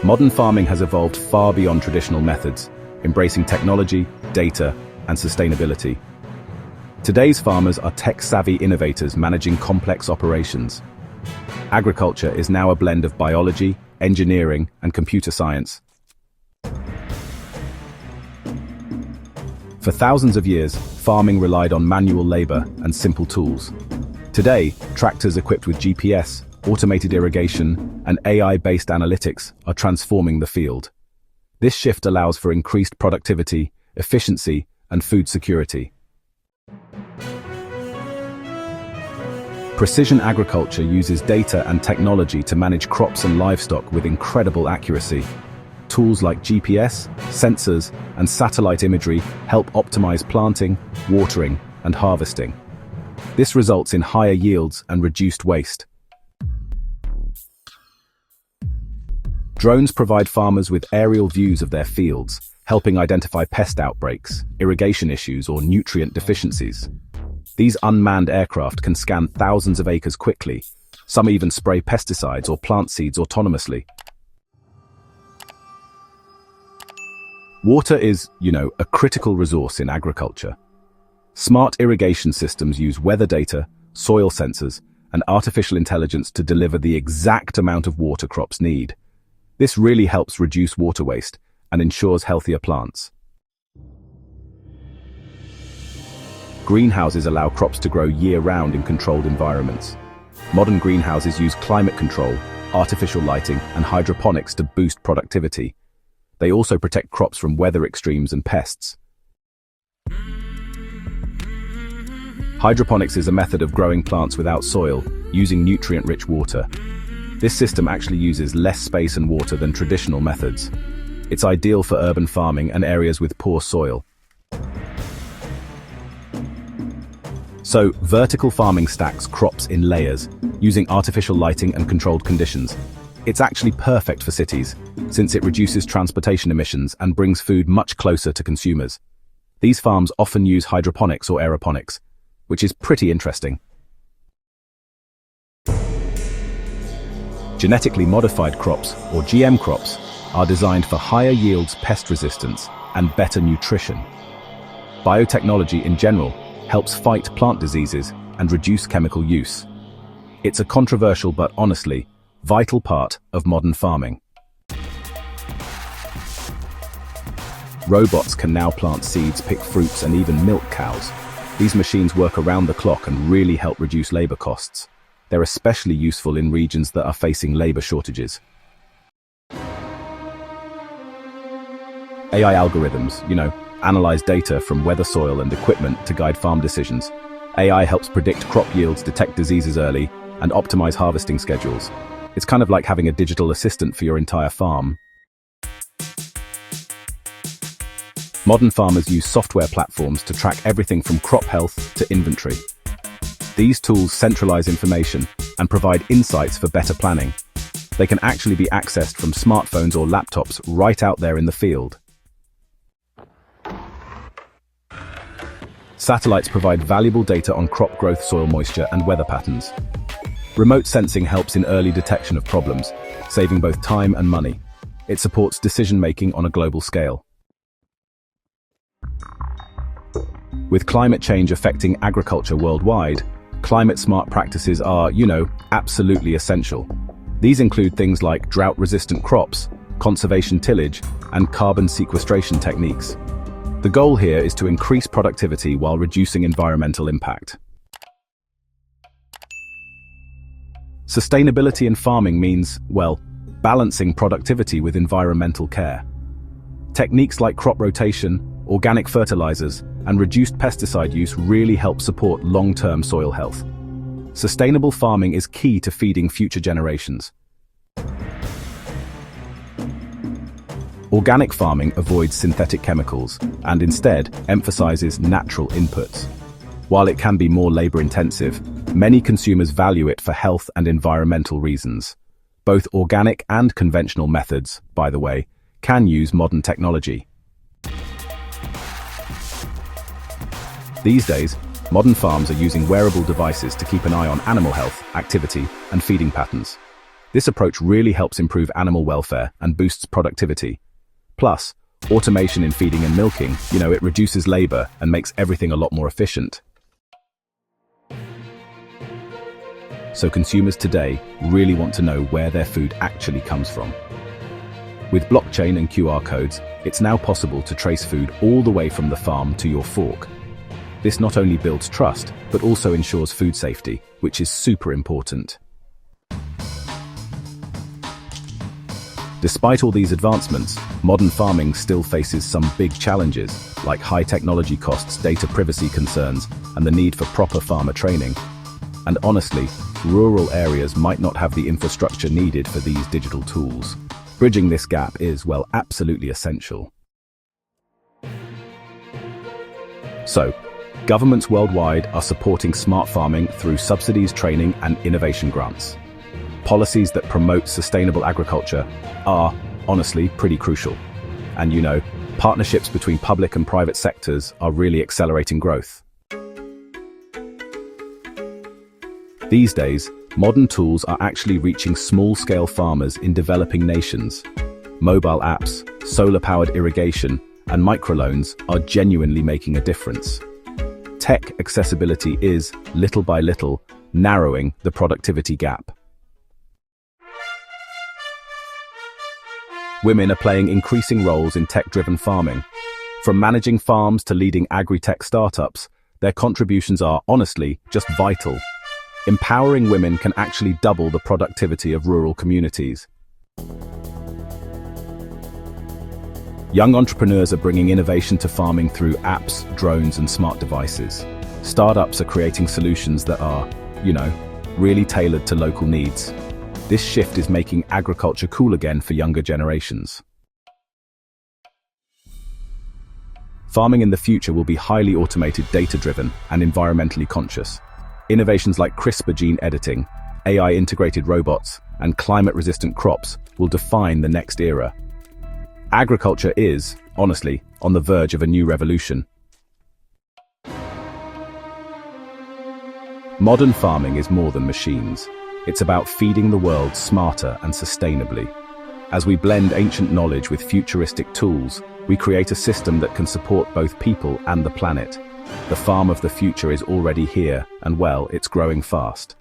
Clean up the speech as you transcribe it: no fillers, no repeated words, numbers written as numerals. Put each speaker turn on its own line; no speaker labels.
Modern farming has evolved far beyond traditional methods, embracing technology, data, and sustainability. Today's farmers are tech-savvy innovators managing complex operations. Agriculture is now a blend of biology, engineering, and computer science. For thousands of years, farming relied on manual labor and simple tools. Today, tractors equipped with GPS, automated irrigation, and AI-based analytics are transforming the field. This shift allows for increased productivity, efficiency, and food security. Precision agriculture uses data and technology to manage crops and livestock with incredible accuracy. Tools like GPS, sensors, and satellite imagery help optimize planting, watering, and harvesting. This results in higher yields and reduced waste. Drones provide farmers with aerial views of their fields, helping identify pest outbreaks, irrigation issues, or nutrient deficiencies. These unmanned aircraft can scan thousands of acres quickly. Some even spray pesticides or plant seeds autonomously. Water is, a critical resource in agriculture. Smart irrigation systems use weather data, soil sensors, and artificial intelligence to deliver the exact amount of water crops need. This really helps reduce water waste and ensures healthier plants. Greenhouses allow crops to grow year-round in controlled environments. Modern greenhouses use climate control, artificial lighting, and hydroponics to boost productivity. They also protect crops from weather extremes and pests. Hydroponics is a method of growing plants without soil, using nutrient-rich water. This system actually uses less space and water than traditional methods. It's ideal for urban farming and areas with poor soil. So, vertical farming stacks crops in layers, using artificial lighting and controlled conditions. It's actually perfect for cities, since it reduces transportation emissions and brings food much closer to consumers. These farms often use hydroponics or aeroponics, which is pretty interesting. Genetically modified crops, or GM crops, are designed for higher yields, pest resistance, and better nutrition. Biotechnology in general helps fight plant diseases and reduce chemical use. It's a controversial but honestly vital part of modern farming. Robots can now plant seeds, pick fruits, and even milk cows. These machines work around the clock and really help reduce labor costs. They're especially useful in regions that are facing labor shortages. AI algorithms, analyze data from weather, soil, and equipment to guide farm decisions. AI helps predict crop yields, detect diseases early, and optimize harvesting schedules. It's kind of like having a digital assistant for your entire farm. Modern farmers use software platforms to track everything from crop health to inventory. These tools centralize information and provide insights for better planning. They can actually be accessed from smartphones or laptops right out there in the field. Satellites provide valuable data on crop growth, soil moisture, and weather patterns. Remote sensing helps in early detection of problems, saving both time and money. It supports decision-making on a global scale. With climate change affecting agriculture worldwide, climate-smart practices are, absolutely essential. These include things like drought-resistant crops, conservation tillage, and carbon sequestration techniques. The goal here is to increase productivity while reducing environmental impact. Sustainability in farming means, balancing productivity with environmental care. Techniques like crop rotation, organic fertilizers, and reduced pesticide use really help support long-term soil health. Sustainable farming is key to feeding future generations. Organic farming avoids synthetic chemicals and instead emphasizes natural inputs. While it can be more labor-intensive, many consumers value it for health and environmental reasons. Both organic and conventional methods, by the way, can use modern technology. These days, modern farms are using wearable devices to keep an eye on animal health, activity, and feeding patterns. This approach really helps improve animal welfare and boosts productivity. Plus, automation in feeding and milking, it reduces labor and makes everything a lot more efficient. So consumers today really want to know where their food actually comes from. With blockchain and QR codes, it's now possible to trace food all the way from the farm to your fork. This not only builds trust, but also ensures food safety, which is super important. Despite all these advancements, modern farming still faces some big challenges, like high technology costs, data privacy concerns, and the need for proper farmer training. And honestly, rural areas might not have the infrastructure needed for these digital tools. Bridging this gap is, well, absolutely essential. So, governments worldwide are supporting smart farming through subsidies, training, and innovation grants. Policies that promote sustainable agriculture are, honestly, pretty crucial. And partnerships between public and private sectors are really accelerating growth. These days, modern tools are actually reaching small-scale farmers in developing nations. Mobile apps, solar-powered irrigation, and microloans are genuinely making a difference. Tech accessibility is, little by little, narrowing the productivity gap. Women are playing increasing roles in tech-driven farming. From managing farms to leading agri-tech startups, their contributions are, honestly, just vital. Empowering women can actually double the productivity of rural communities. Young entrepreneurs are bringing innovation to farming through apps, drones, and smart devices. Startups are creating solutions that are, really tailored to local needs. This shift is making agriculture cool again for younger generations. Farming in the future will be highly automated, data-driven, and environmentally conscious. Innovations like CRISPR gene editing, AI-integrated robots, and climate-resistant crops will define the next era. Agriculture is, honestly, on the verge of a new revolution. Modern farming is more than machines. It's about feeding the world smarter and sustainably. As we blend ancient knowledge with futuristic tools, we create a system that can support both people and the planet. The farm of the future is already here, and well, it's growing fast.